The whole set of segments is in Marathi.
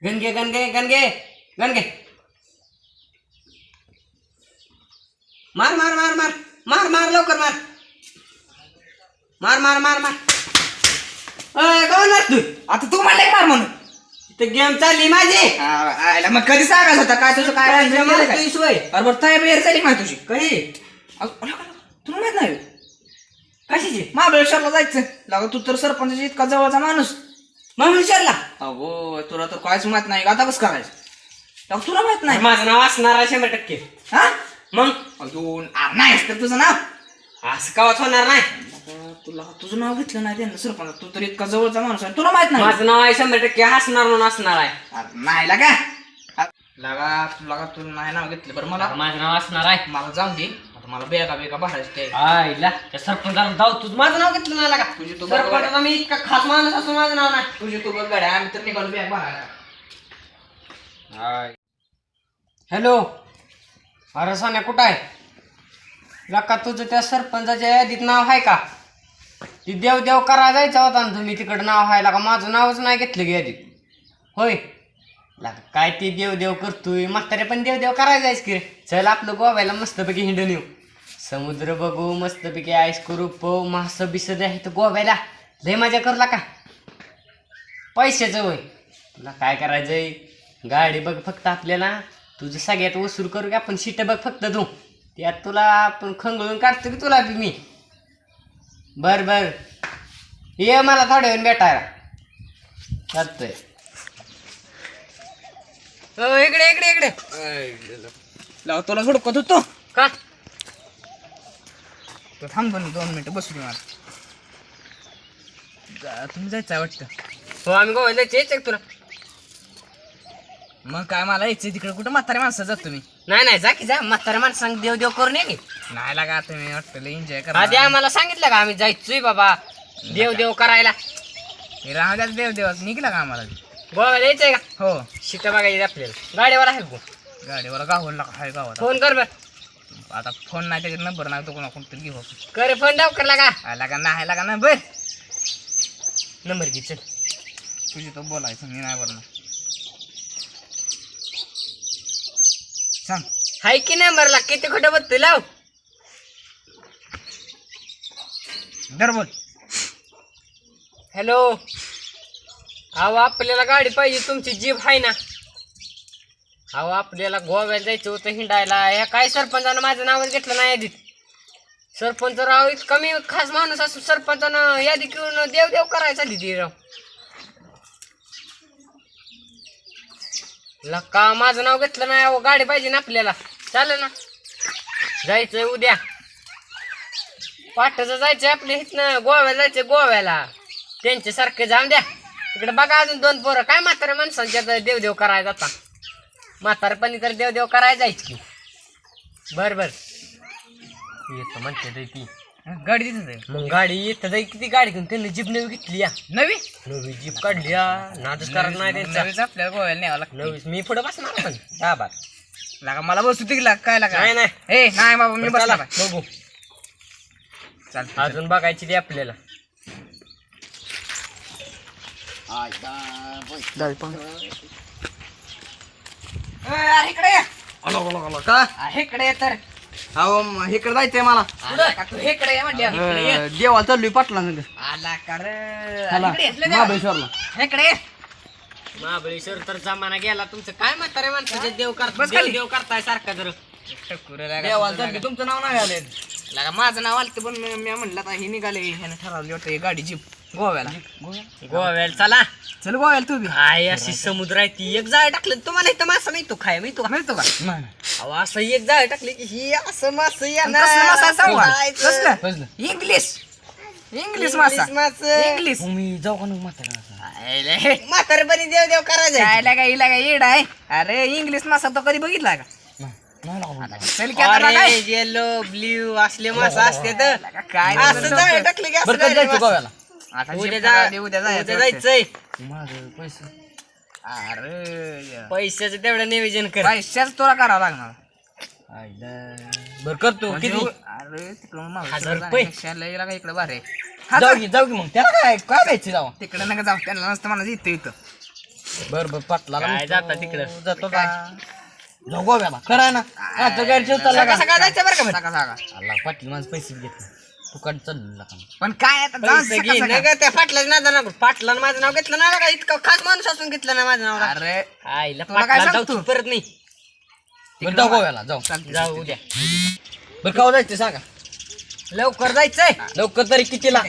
गणगे गणगे गणगे गणगे मार मार मार मार मार मार लवकर मार मार मार मार मार कोण मार तू आता तू म्हणले मार म्हणून इथं गेम चालली माझी आयला मग कधी सांगायचं होता काय तुझं काय राहिलं गेलं काय? तुझी सोय अरे बरं तयार बियार झाली माहिती तुझी कधी तुला माहित नाही कशाची महाबळेश्वरला जायचं लागा तू तर सरपंचाच्या इतका जवळचा माणूस मग विचारला अगो तुला तर काहीच माहित नाही आता कसं करायचं लागा तुला माहित नाही माझं नाव असणार आहे 100%. हा मग अजून नाहीस तर तुझं नाव असं कावाच होणार नाही तुला तुझं नाव घेतलं नाही त्यांना सरपंच तू तर इतका जवळचा माणूस आहे तुला माहित नाही माझं नाव आहे 100% हसणार म्हणून असणार आहे अरे नाही लागा लागा तुला नाही नाव घेतलं बरं मला माझं नाव असणार आहे मला जाऊन दे आता मला बेगा भरायचं ते आईला त्या सरपंचाला जाऊ तुझं माझं नाव घेतलं नाही का तुझी तू सरपंचाचा मी इतका खास माणूस असून माझं नाव नाही तुझी तू बघ गाड्या आम्ही तर निघालो बॅग भरायला हॅलो अरे सोन्या कुठं आहे लका तुझं त्या सरपंचाच्या यादीत नाव आहे का ती देव देव करा जायचा होता ना तुम्ही तिकडं नाव आहे का माझं नावच नाही घेतलं की यादीत होय लका काय ती देव देव करतोय म्हातारे पण देव देव करायला जायच की रे चल आपलं गोव्याला मस्तपैकी हिंडून येऊ समुद्र बघू मस्तपैकी आईस करू पो मासं बिसं आहे तर गोव्याला लय मजा करला का पैशाचं होय तुला काय करायचंय गाडी बघ फक्त आपल्याला तुझं सगळ्यात वसूल करू की आपण सीट बघ फक्त तू त्यात तुला आपण खंगळून काढतो की तुला बी मी बर बर ये मला थोड्या वेळ भेटायला चालतंय इकडे इकडे इकडे लाव तुला सोडकत होतो का तो थांब पण 2 मिनिटं बसू मला तुम्ही जायचं वाटतं हो आम्ही गोव्याला जायचं आहे तुला मग काय मला यायचं तिकडे कुठं म्हातारे माणसं जात तुम्ही नाही नाही जा की जा म्हाताऱ्या माणसांग देव देव करून ये की नाही लागा तुम्ही वाटतं एन्जॉय करा आधी आम्हाला सांगितलं का आम्ही जायचोय बाबा देव देव करायला राहू द्या देवाच निघला का आम्हाला गोव्याला यायचंय का हो सीट बघायची आपल्याला गाडीवर आहे गो गाडीवर गावला काय गावात फोन कर बर आता फोन नाही त्याचा नंबर नाही तो कोणा कोणतरी घेऊ कर फोन डाव करला का लागा नाही लागा नाही बर नंबर घे चल तुझी तो बोलायचं मी नाही बोलणार सांग हाय की नंबरला किती खोटं बघतोय लाव दर बोल हॅलो अहो आपल्याला गाडी पाहिजे तुमची जीप आहे ना अहो आपल्याला गोव्याला जायचं होतं हिंडायला ह्या काय सरपंचानं माझं नावच घेतलं नाही यादीत सरपंच राव इतका मी खास माणूस असू सरपंचानं यादी घेऊन देव देव करायला चालली ती राव लका माझं नाव घेतलं नाही अहो गाडी पाहिजे ना आपल्याला चालेल ना जायचंय उद्या पाठचं जायचंय आपल्या इथनं गोव्याला जायचंय गोव्याला त्यांच्यासारखं जाऊन द्या तिकडे बघा अजून 2 पोरं काय म्हाताऱ्या माणसांच्या देवदेव करायला जाता म्हातारपणी तर देवदेव करायला जायच की बर बर येतो म्हणते ती गाडी तिथं आहे. मग गाडी येतं जाई किती गाडी घेऊन त्यांनी जीप नवी घेतली या नवी नवी जीप काढली या नादच करत नाही त्यांचा नवीच आपल्याला गोव्याला न्यावं लागतं नवीच मी पुढे बसणार पण दाबात लागा मला बसू तिकला काय लागा नाही नाही ए नाही बाबा मी चला, बसला बघू चालतं अजून बघायची ती आपल्याला इकडे ये. का इकडे ये तर हो इकडे जायचंय मला आला का तू इकडे ये म्हटलं देवाला चाललोय पाटला आला का रे इकडे ये. महाबळेश्वरला इकडे ये. महाबळेश्वर तर जमाना गेला तुमचं काय म्हातारे माणसाचे देव बस करता खाली. देव करताय सारखा जर टकुरं लागा. देवाला चाललोय तुमचं नाव नाही आले लागा माझं नाव आलं पण मी म्हणलं आता हे निघाले ह्यानं ठरवली वाटतं ही गाडी जीप गोव्याला गोव्याला चला चल गोव्याला तू बी आहे अशी समुद्र आहे ती एक जाळ टाकलं तुम्हाला इथं मासा मिळतो खाय मिळतो का मिळतो का अहो असं एक जाळ टाकली की ही असं मास कसलं मासा सांगू कसलं इंग्लिश इंग्लिश मासा इंग्लिश मी जाऊ का म्हातारा म्हातारपणी देव देव करायचं काय लागा हिला काय येड आहे अरे इंग्लिश मासा तो कधी बघितला का चल की आता लागा. येलो ब्ल्यू असले मासा असते तर काय असं जाळ टाकले की असं जायचं गोव्याला आता उद्या उद्या जायचंय जायचंय अरे पैशाचं तेवढं नियोजन कर पैशाच तुला करावं लागणार बर करतो म्हणजे किती अरे तिकडं 1000 रुपये. इकडे बारे जाऊ की मग त्याला काय काय द्यायचं जाऊ तिकडे नका जाऊ त्यांना नसतं मला इथं इथं बर बर पाटला काय जाता तिकडं जातो का जाऊ गोव्याला खरं ना आता गाडी ठेवता सकाळ सकाळ जायचं बरं का सकाळ सकाळ अल्ला पाटील माझं पैसे घेत तू काढ चालला का पण काय आता जाऊ पैसे सकाळ घे सकाळ. ना ग, त्या पाटलाचं नाव ना पाटलानं माझं नाव घेतलं ना का इतकं खास माणूस असून घेतलं ना माझं नाव अरे आईला तुला काय पाटला सांगतो? जाऊ परत नाही बरं जाऊ गोव्याला जाऊ जाऊ उद्या बरं काव जायचं सांगा लवकर जायचंय लवकर तरी कितीला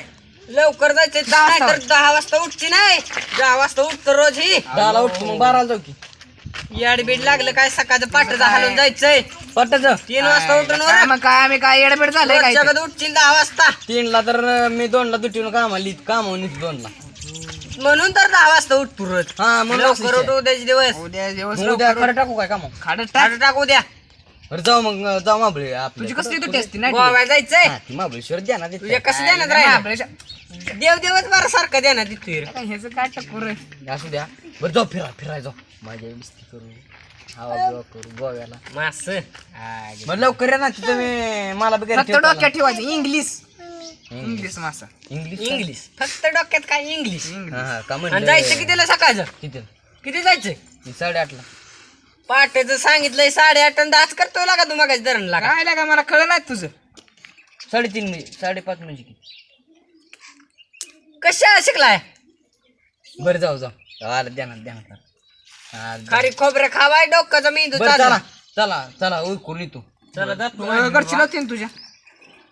लवकर जायचंय 10 तर 10 वाजता उठची नाही 10 वाजता उठतो रोज ही 10ला उठतो मग 12ला जाऊ की याड बीड लागलं काय सकाळचं पाठचं हालून जायचंय पटच 3 वाजता उठून काय मग काय आम्ही काय येडबेड झालंय काय जगत उठशील 10 वाजता 3ला तर मी 2ला दुटीनं कामाला कामावून 2ला म्हणून तर 10 वाजता उठतो रोज हा मग लवकर उठू उद्याचे दिवस उद्या दिवस उद्या खरं टाकू काय काम खाडं टाक. टाटा टाकू द्या बरं जाऊ मग जाऊ माबळे आपली तुझी कसली तुटी असती नाही गोव्याला जायचंय ती महाबळेश्वर द्या ना तिथे. तुझ्या कसं देण्यात राहिलं देव देवच बरं सारखं देण्यात तिथे ह्याचं काय टक्कर रे असू द्या बरं जाऊ फिराय जाऊ माझ्या मस्ती करू हवा बिवा करू गोव्याला मास मग लवकर या ना तिथं मी मला बी घरी फक्त ठेवता डोक्यात ठेवायचं इंग्लिश मासा इंग्लिश इंग्लिश फक्त डोक्यात काय इंग्लिश हा हा का आणि म्हणलं जायचं कितीला सकाळचं किती किती जायचंय 8:30ला पहाटेचं सांगितलंय 8:30 आणि 10 करतो लागा तू मग धरण लागा काय लागा मला कळ नाही तुझं 3:30 म्हणजे 5:30 म्हणजे किती कशा शिकलाय बरं जाऊ जाऊ आलं द्या ना खारी खोबरं खावाय डोक्याचा मेंदू बरं चालला चला चला चला उरकून येतो चला जातो घरची नव्हती ना तुझ्या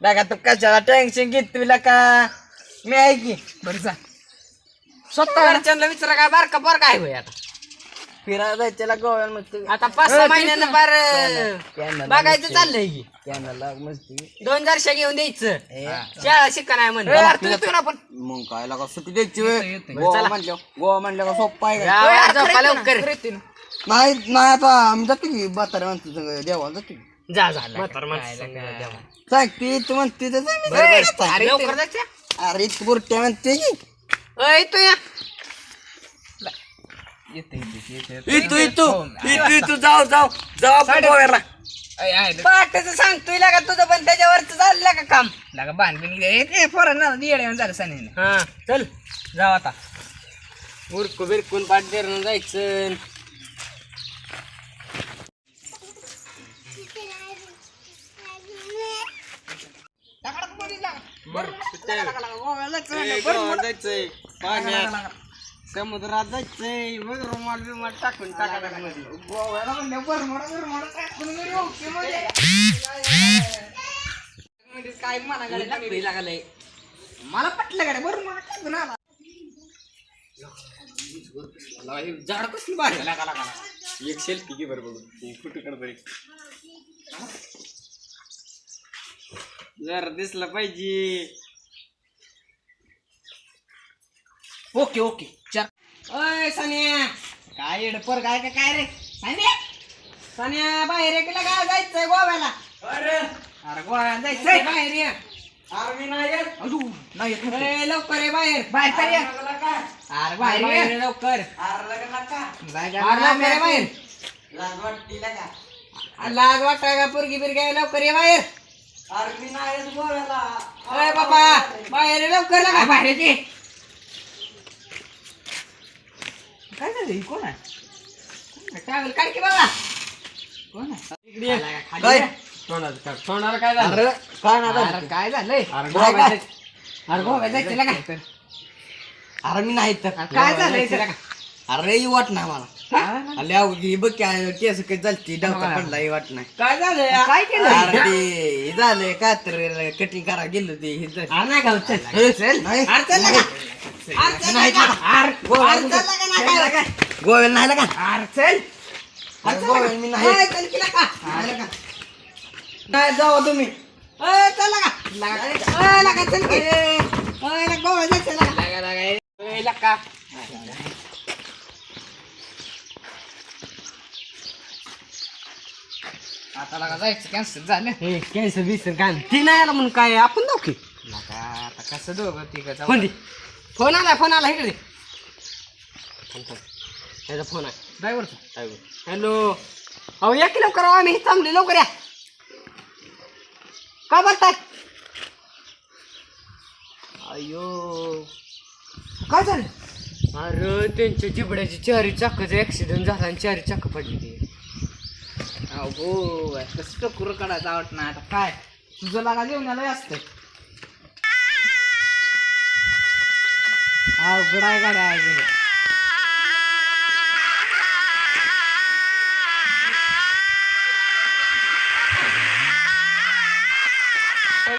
लागा तर कशाला टेन्शन घेत तुला का मी आहे की बरं जा स्वतः घरच्यांना विचारा काय बारका पोरका आहे होय आता फिरायला जायचं गोव्याला मस्त आता 5-6 महिन्यानं बार त्यांना बघायचं चाललंय की त्यांना मस्ती 2,000 घेऊन द्यायचं शाळा शिका नाही म्हणलं मग काय लागा सुट्टी द्यायची येतोय. गोवा म्हणलं का सोप्पा आहे का या, झोपा लवकर नाही नाही आता आम्ही जातो की म्हाताऱ्या माणसं देवाला जातो की जा म्हातारं माणसं. सांग ती तू म्हणते तर जा, मी अरे, जातो. अरे, लवकर जायचं अरे तू बुरट्या म्हणते की अय तू या इथू जाऊ आपण गोव्याला पाठचं सांगतोय का तुझं पण त्याच्यावरच चाललं का काम लागा बांधून फोरन ना येड्या झालं सनी हा चल जाऊ आता उरकू बिरकून पाठ धरून जायचं जायचंय पाण्यात समुद्रात जायचंय मग रुमाल बिमाल टाकून टाकामध्ये गोव्याला म्हणलं काय लागलंय मला पटलं गाड्या बरं मला टाकून आला झाड कसली भारी लागा एक सेल्फी घे बरं बघू फोटो काढ बरे जरा दिसलं पाहिजे ओके चार ओय सानिया काय येडपर काय काय रे सानिया बाहेर केला का जायचंय गोव्याला अरे गोव्याला जायचंय जायचंय बाहेर ये आर्मी नाही येत. अजू नाही येत नव्हते. ए, लवकर ये बाहेर बाहेर तर ये. आर्मी नका. अरे बाहेर ये. बाहेर ये लवकर आर्मी नका. जाय अरे लवकर ये बाहेर लाज वाटते का लाज वाटाय का पोरगी बिरगी लवकर ये बाहेर आर्मी नाही येत गोव्याला. अरे बाबा बाहेर ये लवकर लागा बाहेर ये. काय झालं ही कोण आहे ट्रॅव्हल काढ की बाबा कोण आहे इकडे ये. काय तोंडाला काय झालं अरे काय ना अरे काय झालंय अरे काय गोव्यात काय? जायचं. अरे गोव्यात जायचं लागा. आर्मी नाही तर काय झालंय जायचं लागा. अरे ही वाट नाही मला आल्या ही बघ काय केस काही चालती डावता पडला ही वाट नाही काय झालं यार? काय केलं अरे ते हे झालंय काय तर कटिंग करा गेलो ते हे झालं. अरे नाही गाव, चल. नाही. अरे चल लागा. अरे चल नाही लागा. अरे अरे गोव्याला चल लागा ना, काय लागा. गोव्याला नाही का अरे चल अरे गोव्याला मी नाही अरे चल की लागा. नाही लागा. नाही जावा तुम्ही अरे चल लागा. अरे लागा, चल की. अरे लागा, गोव्यात जायचं लागा. अरे लागा. आता लागा जायचं कॅन्सल झालं हे कॅन्सर बिसर काय नाही. ती नाही आला म्हणून काय आपण जाऊ की लागा आता कसं दोघं तिघं जाऊ फोन दे फोन आला इकडे त्याचा फोन आहे ड्रायव्हरचा हॅलो अहो या की लवकर आम्ही इथं थांबले लवकर या काय बोलताय अयो काय झालं अरे त्यांच्या जिबड्याची चारी चाकाचा ऍक्सिडेंट झाला आणि चारी चाक पडली ती. हो कसं टकुर काढायचं आवडत ना आता काय तुझं लागा जेवणाला असतं अवघड आहे गाड्या